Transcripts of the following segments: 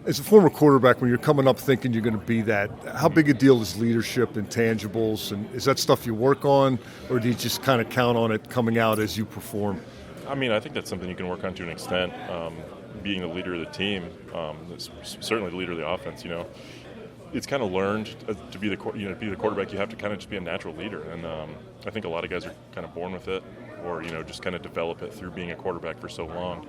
As a former quarterback, when you're coming up thinking you're going to be that, how big a deal is leadership and tangibles? And is that stuff you work on, or do you just kind of count on it coming out as you perform? I mean, I think that's something you can work on to an extent. Being the leader of the team, certainly the leader of the offense. It's kind of learned to be the quarterback. You have to kind of just be a natural leader, and I think a lot of guys are kind of born with it, or just kind of develop it through being a quarterback for so long.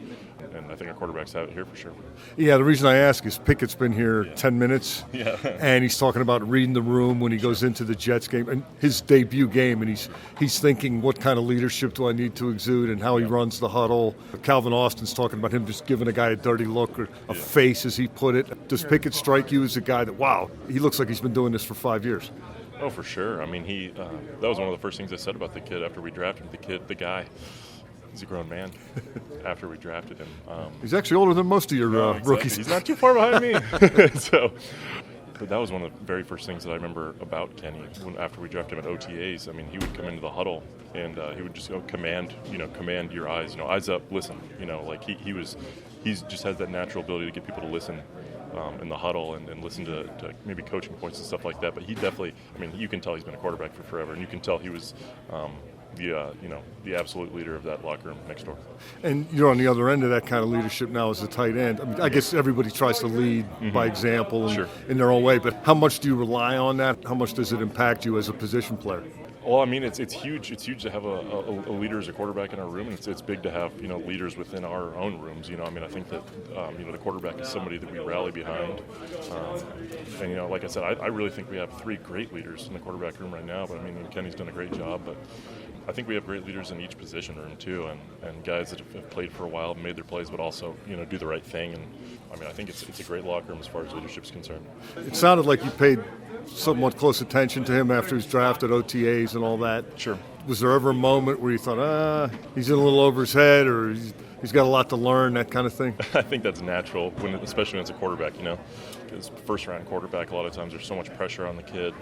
And I think our quarterbacks have it here for sure. Yeah, the reason I ask is Pickett's been here 10 minutes, and he's talking about reading the room when he goes into the Jets game, and his debut game, and he's thinking, what kind of leadership do I need to exude, and how he runs the huddle. Calvin Austin's talking about him just giving a guy a dirty look or a face, as he put it. Does Pickett strike you as a guy that, wow, he looks like he's been doing this for 5 years? Oh, for sure. I mean, that was one of the first things I said about the kid after we drafted him. The guy, he's a grown man after we drafted him. He's actually older than most of your rookies. He's not too far behind me. But that was one of the very first things that I remember about Kenny. After we drafted him at OTAs, I mean, he would come into the huddle and he would just go command your eyes, eyes up, listen. Like he just has that natural ability to get people to listen in the huddle and listen to maybe coaching points and stuff like that. But he definitely, I mean, you can tell he's been a quarterback for forever, and you can tell he was the absolute leader of that locker room next door. And you're on the other end of that kind of leadership now as a tight end. I mean, I guess everybody tries to lead by example in their own way, but how much do you rely on that? How much does it impact you as a position player? Well, I mean, it's huge. It's huge to have a leader as a quarterback in our room, and it's big to have leaders within our own rooms. I mean, I think that the quarterback is somebody that we rally behind. And like I said, I really think we have three great leaders in the quarterback room right now. But I mean, Kenny's done a great job. But I think we have great leaders in each position room too, and guys that have played for a while, made their plays, but also do the right thing. And I mean, I think it's a great locker room as far as leadership is concerned. It sounded like you paid somewhat close attention to him after his draft at OTAs and all that. Sure. Was there ever a moment where you thought, he's in a little over his head, or he's got a lot to learn, that kind of thing? I think that's natural, especially when it's a quarterback, because first-round quarterback, a lot of times there's so much pressure on the kid,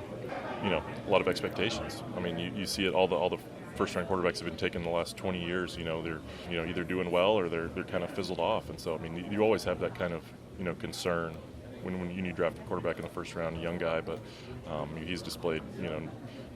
a lot of expectations. I mean, you see it, all the first-round quarterbacks have been taken the last 20 years. They're either doing well or they're kind of fizzled off, and so I mean, you always have that kind of concern when you draft a quarterback in the first round, a young guy, but he's displayed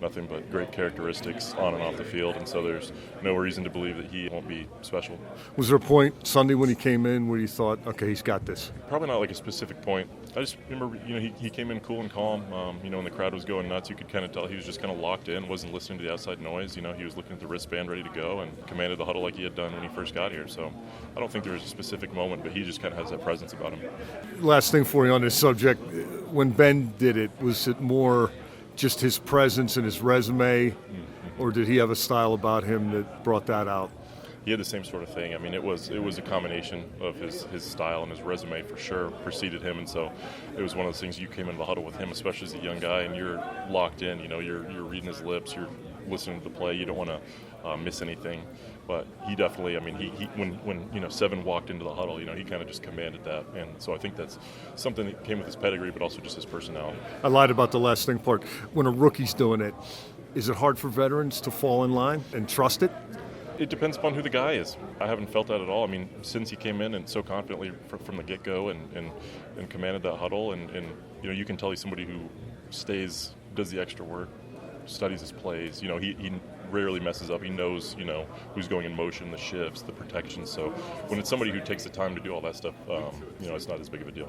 nothing but great characteristics on and off the field, and so there's no reason to believe that he won't be special. Was there a point Sunday when he came in where you thought, okay, he's got this? Probably not like a specific point. I just remember, he came in cool and calm. When the crowd was going nuts, you could kind of tell he was just kind of locked in, wasn't listening to the outside noise. He was looking at the wristband, ready to go, and commanded the huddle like he had done when he first got here. So I don't think there was a specific moment, but he just kind of has that presence about him. Last thing for you on this subject, when Ben did it, was it more just his presence and his resume, or did he have a style about him that brought that out? He had the same sort of thing. I mean, it was a combination of his style, and his resume for sure preceded him, and so it was one of those things. You came into the huddle with him, especially as a young guy, and you're locked in. You're reading his lips, you're listening to the play. You don't want to miss anything. But he definitely, I mean, he when Seven walked into the huddle, he kind of just commanded that, and so I think that's something that came with his pedigree, but also just his personality. I lied about the last thing part. When a rookie's doing it, is it hard for veterans to fall in line and trust it? It depends upon who the guy is. I haven't felt that at all. I mean, since he came in and so confidently from the get-go and commanded that huddle, and you can tell he's somebody who does the extra work, studies his plays. He rarely messes up. He knows, who's going in motion, the shifts, the protection. So when it's somebody who takes the time to do all that stuff, it's not as big of a deal.